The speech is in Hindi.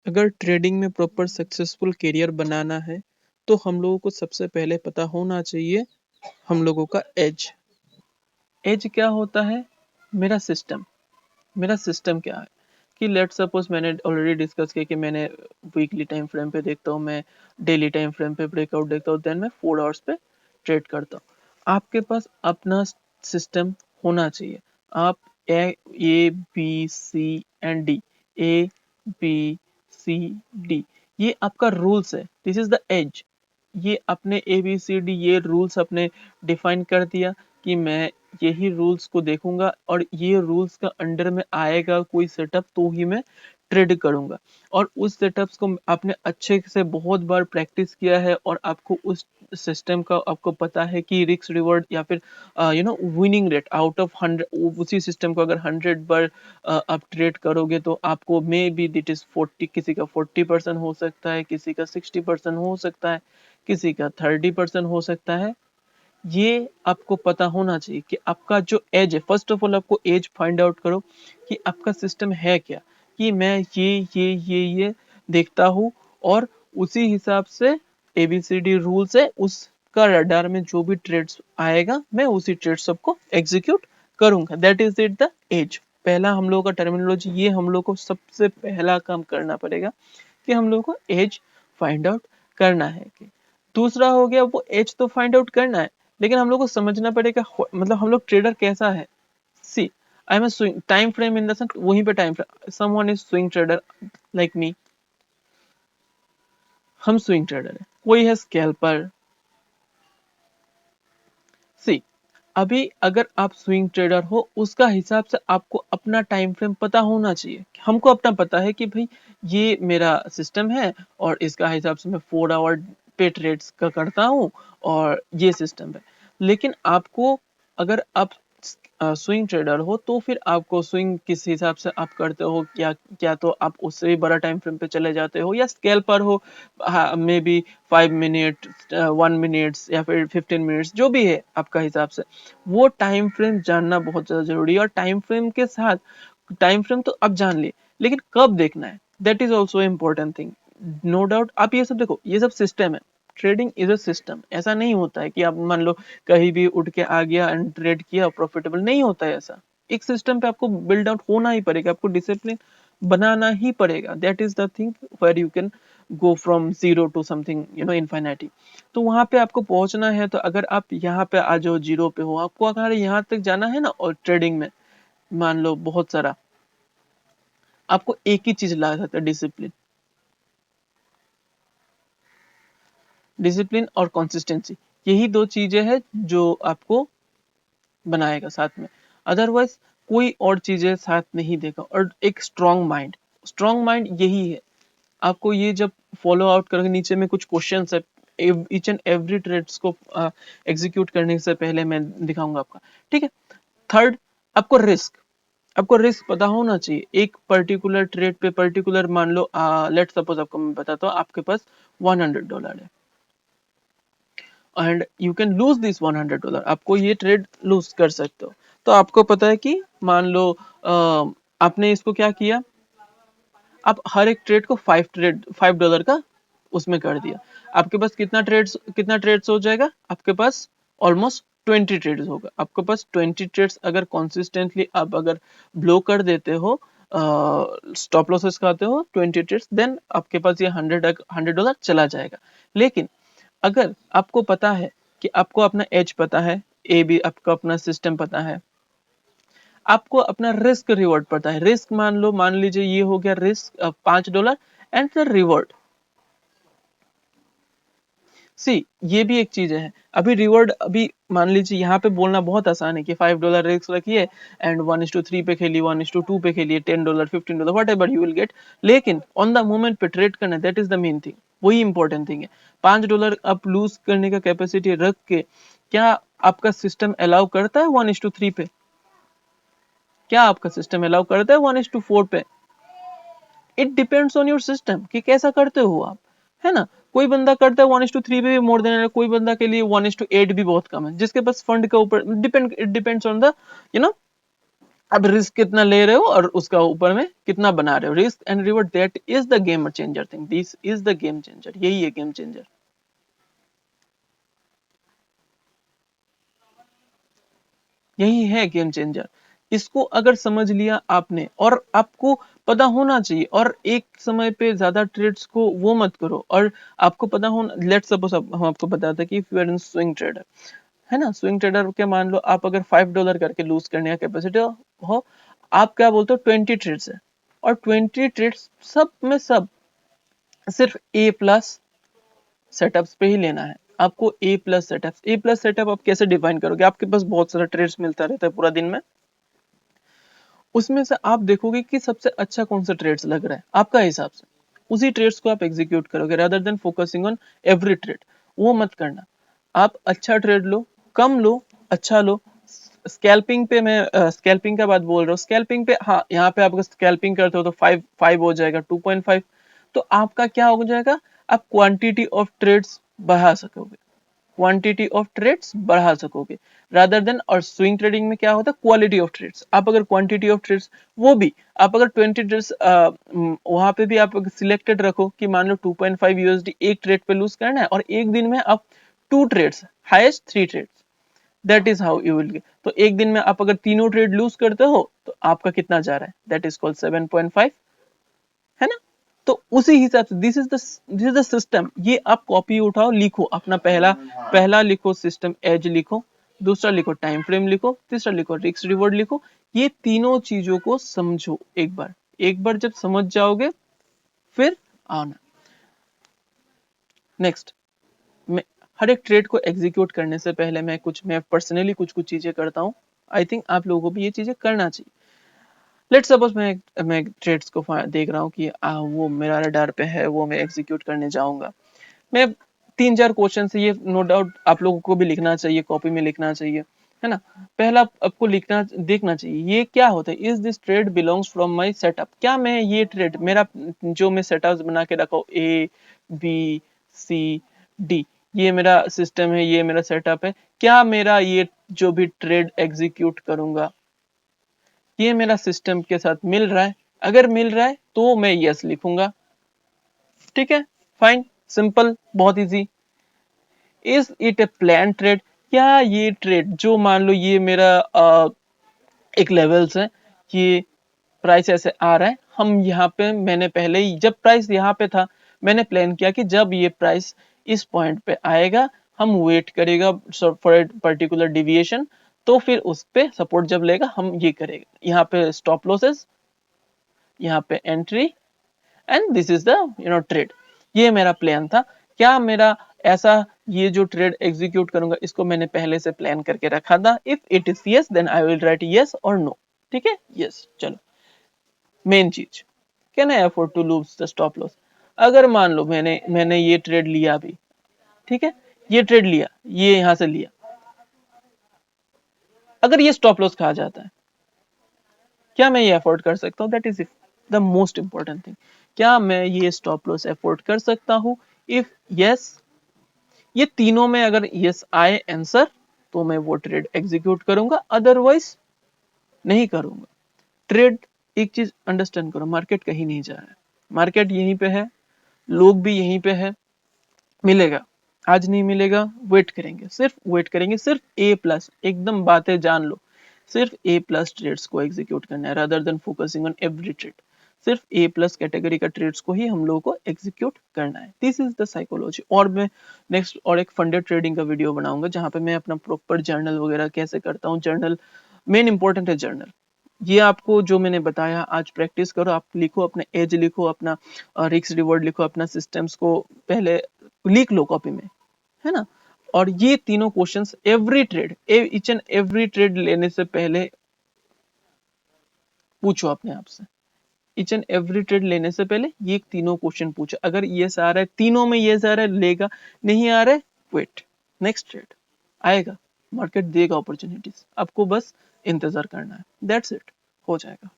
अगर ट्रेडिंग में प्रॉपर सक्सेसफुल करियर बनाना है तो हम लोगों को सबसे पहले पता होना चाहिए हम लोगों का एज। एज क्या होता है? मेरा सिस्टम। मेरा सिस्टम क्या है कि लेट सपोज मैंने ऑलरेडी डिस्कस किया कि मैंने वीकली टाइम फ्रेम पे देखता हूँ, मैं डेली टाइम फ्रेम पे ब्रेकआउट देखता हूँ, देन मैं 4 आवर्स पे ट्रेड करता हूँ। आपके पास अपना सिस्टम होना चाहिए। आप A B C and D, A B C D, ये आपका रूल्स है। This is the edge. ये अपने ABCD ये रूल्स अपने डिफाइन कर दिया कि मैं यही रूल्स को देखूंगा और ये रूल्स का अंडर में आएगा कोई सेटअप तो ही मैं ट्रेड करूंगा। और उस सेटअप्स को आपने अच्छे से बहुत बार प्रैक्टिस किया है और आपको उस सिस्टम का आपको पता है कि रिस्क रिवॉर्ड या फिर विनिंग रेट आउट ऑफ 100, उसी सिस्टम को अगर 100 बार आप ट्रेड करोगे तो आपको मे बी दिट इज 40, किसी का 40% हो सकता है, किसी का 60% हो सकता है, किसी का 30% हो सकता है। ये आपको पता होना चाहिए कि आपका जो एज है, फर्स्ट ऑफ ऑल आपको एज फाइंड आउट करो कि आपका सिस्टम है क्या, कि मैं ये देखता हूँ और उसी हिसाब से ABCD रूल्स है, उसका रडार में जो भी ट्रेड्स आएगा मैं उसी ट्रेड सबको एग्जीक्यूट करूंगा। That is it the edge. पहला हम लोगों का टर्मिनोलॉजी ये, हम लोग को सबसे पहला काम करना पड़ेगा कि हम लोग को एज फाइंड आउट करना है। कि दूसरा हो गया वो एज तो फाइंड आउट करना है, लेकिन हम लोग को समझना पड़ेगा मतलब हम लोग ट्रेडर कैसा है। See, I am swing time frame in the sense, वहीं पे time frame, someone is swing trader like me, हम स्विंग ट्रेडर है, कोई है स्कैल्पर। सी, अभी अगर आप स्विंग ट्रेडर हो उसका हिसाब से आपको अपना टाइम फ्रेम पता होना चाहिए। हमको अपना पता है कि भाई ये मेरा सिस्टम है और इसका हिसाब से मैं 4 आवर पे ट्रेड्स का करता हूँ और ये सिस्टम है। लेकिन आपको, अगर आप स्विंग ट्रेडर हो तो फिर आपको स्विंग किस हिसाब से आप करते हो, क्या क्या तो आप उससे भी बड़ा टाइम फ्रेम पे चले जाते हो, या स्केल्पर हो मे बी 5 मिनट, 1 मिनट्स या फिर 15 मिनट्स, जो भी है आपका हिसाब से, वो टाइम फ्रेम जानना बहुत ज्यादा जरूरी है। और टाइम फ्रेम के साथ, टाइम फ्रेम तो आप जान लिए, लेकिन कब देखना है, that is also important thing. No doubt आप ये सब देखो, ये सब सिस्टम है। Trading is a system. ऐसा नहीं होता है कि आप मान लो कहीं भी उठ के आ गया एंड ट्रेड किया, प्रॉफिटेबल नहीं होता है ऐसा। एक सिस्टम पे आपको बिल्ड आउट होना ही पड़ेगा, आपको डिसिप्लिन बनाना ही पड़ेगा। That is the thing where you can go from zero to something infinity. तो वहां पे आपको पहुंचना है, तो अगर आप यहाँ पे आ जाओ जीरो पे हो, आपको अगर यहाँ तक जाना है ना, और ट्रेडिंग में मान लो बहुत सारा, आपको एक ही चीज ला सकता है, डिसिप्लिन। डिसिप्लिन और कंसिस्टेंसी, यही दो चीजें हैं जो आपको बनाएगा साथ में। अदरवाइज कोई और चीजें साथ नहीं देगा। और एक स्ट्रॉन्ग माइंड, स्ट्रॉन्ग माइंड यही है। आपको ये जब फॉलो आउट करोगे, नीचे में कुछ क्वेश्चंस है, ईच एंड एवरी ट्रेड्स को एग्जीक्यूट करने से पहले मैं दिखाऊंगा आपका, ठीक है। थर्ड, आपको रिस्क, आपको रिस्क पता होना चाहिए। एक पर्टिकुलर ट्रेड पे पर्टिकुलर, मान लो लेट सपोज आपको मैं बताता हूँ, आपके पास $100 है and you can lose this $100, आपको ये ट्रेड लूज कर सकते हो। तो आपको पता है कि मान लो आपने इसको क्या किया, आप हर एक ट्रेड को $5 का उसमें कर दिया। आपके पास कितना ट्रेड्स हो जाएगा, आपके पास ऑलमोस्ट 20 ट्रेड्स होगा। आपके पास 20 ट्रेड्स अगर कंसिस्टेंटली आप अगर ब्लो कर देते हो, स्टॉप लॉसेस खाते हो 20 ट्रेड्स, देन आपके पास ये $100 चला जाएगा। लेकिन अगर आपको पता है कि आपको अपना एज पता है, ए बी आपको अपना सिस्टम पता है, आपको अपना रिस्क रिवॉर्ड पता है। रिस्क मान लीजिए ये हो गया रिस्क $5 एंड द रिवॉर्ड। सी, ये भी एक चीज है। अभी रिवॉर्ड, अभी मान लीजिए यहाँ पे बोलना बहुत आसान है कि $5 रिस्क रखिए एंड 1:3 पे खेलिए, 1:2 पे खेलिए, $10, $15, what ever you will gate. लेकिन ऑन द मोमेंट पे ट्रेड करना, that is the main thing, वही इंपॉर्टेंट थिंग है। $5 आप लूज करने का कैपेसिटी रख के, क्या आपका सिस्टम अलाउ करता है 1:3 पे? क्या आपका सिस्टम अलाउ करता है 1:4 पे? It depends on your system कि कैसा करते हो आप, है ना। कोई बंदा करता है 1:3 पे भी मोर देन, कोई बंदा के लिए 1:8 भी बहुत कम है, जिसके पास फंड के ऊपर depend, it depends on the you know अब रिस्क कितना ले रहे हो और उसका ऊपर में कितना बना रहे हो, risk and reward, that is the game changer thing, this is the game changer, यही है गेम चेंजर, यही है गेम चेंजर। इसको अगर समझ लिया आपने, और आपको पता होना चाहिए, और एक समय पे ज्यादा ट्रेड्स को वो मत करो, और आपको पता होना, लेट्स सपोज हम आपको बताते हैं कि if you are in swing trader, है ना, स्विंग ट्रेडर के मान लो आप अगर $5 करके लूज करने का कैपेसिटी हो, आप क्या बोलते हो 20 ट्रेड्स है, और 20 ट्रेड्स सब में सब सिर्फ ए प्लस सेटअप्स पे ही लेना है आपको, ए प्लस सेटअप्स। ए प्लस सेटअप आप कैसे डिफाइन करोगे, आपके पास बहुत सारा ट्रेड्स मिलता रहता है पूरा दिन में, उसमें से आप देखोगे कि सबसे अच्छा कौन सा ट्रेड्स लग रहा है आपका हिसाब से, उसी ट्रेड्स को आप एग्जीक्यूट करोगे rather than focusing on every trade. वो मत करना, आप अच्छा ट्रेड लो, कम लो, अच्छा लो। स्कैल्पिंग पे मैं स्कैल्पिंग का बात बोल रहा हूँ, स्कैल्पिंग पे हाँ, यहाँ पे आप अगर स्कैल्पिंग करते हो तो 5 हो जाएगा, 2.5, तो आपका क्या हो जाएगा, आप क्वांटिटी ऑफ ट्रेड्स बढ़ा सकोगे, क्वांटिटी ऑफ ट्रेड्स बढ़ा सकोगे रादर देन। और स्विंग ट्रेडिंग में क्या होता है, क्वालिटी ऑफ ट्रेड्स, आप अगर क्वांटिटी ऑफ ट्रेड्स, वो भी आप अगर 20 ट्रेड्स वहां पे भी आप सिलेक्टेड रखो कि मान लो 2.5 यूएसडी एक ट्रेड पे लूज करना है, और एक दिन में आप 2 trades, highest 3 trades, that is how you will get. तो एक दिन में आप अगर तीनों ट्रेड लूज करते हो तो आपका कितना जा रहा है, दैट इज कॉल्ड 7.5, है ना। तो उसी हिसाब से दिस इज द सिस्टम, ये आप कॉपी उठाओ, लिखो अपना पहला पहला लिखो सिस्टम एज लिखो, दूसरा लिखो टाइम फ्रेम लिखो, तीसरा लिखो रिस्क रिवॉर्ड लिखो, ये तीनों चीजों को समझो एक बार, एक बार जब समझ जाओगे फिर आना। नेक्स्ट, मैं हर एक ट्रेड को एग्जीक्यूट करने से पहले मैं पर्सनली कुछ कुछ चीजें करता हूँ, आई थिंक आप लोगों को भी ये चीजें करना चाहिए। लेट्स सपोज मैं ट्रेड्स को देख रहा हूँ कि वो मेरा रडार पे है, वो मैं एग्जीक्यूट करने जाऊंगा, मैं 3-4 क्वेश्चन से, ये नो डाउट आप लोगों को भी लिखना चाहिए, कॉपी में लिखना चाहिए, है ना। पहला आपको लिखना देखना चाहिए ये क्या होता है, is this trade belongs from my setup, क्या मैं ये ट्रेड मेरा जो मैं सेटअप बना के रखा हूँ ए बी सी डी, ये मेरा सिस्टम है, ये मेरा सेटअप है, क्या मेरा ये जो भी ट्रेड एग्जीक्यूट करूंगा ये मेरा सिस्टम के साथ मिल रहा है, अगर मिल रहा है तो मैं यस लिखूंगा, ठीक है, फाइन, सिंपल, बहुत easy. Is it A plan trade, क्या ये ट्रेड जो मान लो ये मेरा एक लेवल्स है, ये प्राइस ऐसे आ रहा है, हम यहाँ पे मैंने पहले ही जब प्राइस यहाँ पे था मैंने प्लान किया कि जब ये प्राइस इस पॉइंट पे आएगा हम वेट करेगा फॉर पर्टिकुलर डिविएशन, तो फिर उस पे सपोर्ट जब लेगा हम ये करेगा, यहाँ पे स्टॉप लॉसेस, यहाँ पे entry, and this is the trade, ये मेरा प्लान था। क्या मेरा ऐसा ये जो ट्रेड एग्जीक्यूट करूंगा इसको मैंने पहले से प्लान करके रखा था, if it is yes then I will write yes और नो, ठीक है, यस। चलो, मेन चीज, can I afford to lose the stop loss, अगर मान लो मैंने ये ट्रेड लिया अभी, ठीक है, ये ट्रेड लिया, ये यहां से लिया, अगर ये स्टॉप लॉस खा जाता है, क्या मैं ये अफोर्ड कर सकता हूँ, that is the most important thing, क्या मैं ये स्टॉप लॉस अफोर्ड कर सकता हूँ, इफ यस, ये तीनों में अगर यस आए आंसर तो मैं वो ट्रेड एग्जीक्यूट करूंगा, अदरवाइज नहीं करूंगा। ट्रेड, एक चीज अंडरस्टैंड करो, मार्केट कहीं नहीं जा रहा है, मार्केट यहीं पे है, लोग भी यहीं पे है, मिलेगा, आज नहीं मिलेगा, वेट करेंगे, सिर्फ वेट करेंगे, सिर्फ ए प्लस, एकदम बातें जान लो, सिर्फ ए प्लस ट्रेड्स को एग्जीक्यूट करना है rather than focusing on every trade, सिर्फ ए प्लस कैटेगरी का ट्रेड्स को ही हम लोगों को एग्जीक्यूट करना है, दिस इज द साइकोलॉजी। और मैं नेक्स्ट और एक फंडेड ट्रेडिंग का वीडियो बनाऊंगा जहां पे मैं अपना प्रॉपर जर्नल वगैरह कैसे करता हूँ, जर्नल मेन इंपॉर्टेंट है, जर्नल, ये आपको जो मैंने बताया आज प्रैक्टिस करो, आप लिखो, अपना एज लिखो, अपना रिस्क रिवॉर्ड लिखो, अपना सिस्टम्स को पहले लिख लो कॉपी में, है ना। और ये तीनों questions every trade, each and every trade लेने से पहले पूछो अपने आप से, ईच एंड एवरी ट्रेड लेने से पहले ये तीनों क्वेश्चन पूछो, अगर ये आ रहा है, तीनों में ये आ रहा है लेगा, नहीं आ रहा है वेट, नेक्स्ट ट्रेड आएगा, मार्केट देगा अपॉर्चुनिटीज, आपको बस इंतजार करना है, दैट्स इट, हो जाएगा।